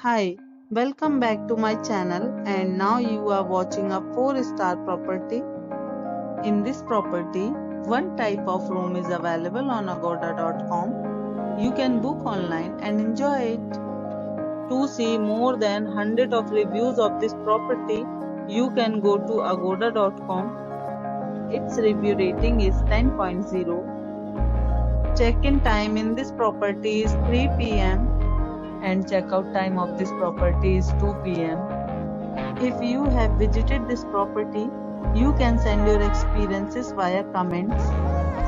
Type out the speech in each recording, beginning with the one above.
Hi, welcome back to my channel, and now you are watching a 4-star property. In this property, one type of room is available on agoda.com. You can book online and enjoy it. To see more than 100 of reviews of this property, you can go to agoda.com. Its review rating is 10.0. Check-in time in this property is 3 p.m. and checkout time of this property is 2 p.m. If you have visited this property, you can send your experiences via comments.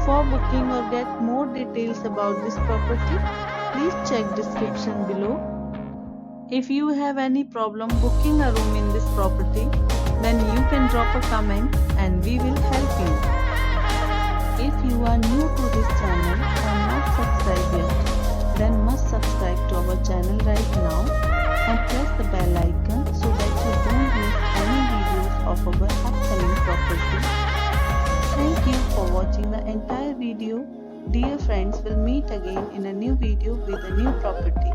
For booking or get more details about this property, please check description below. If you have any problem booking a room in this property, then you can drop a comment and we will help you. If you are new to this channel or not subscribed yet, then must subscribe to our channel right now and press the bell icon so that you don't miss any videos of our upcoming property. Thank you for watching the entire video. Dear friends, we'll meet again in a new video with a new property.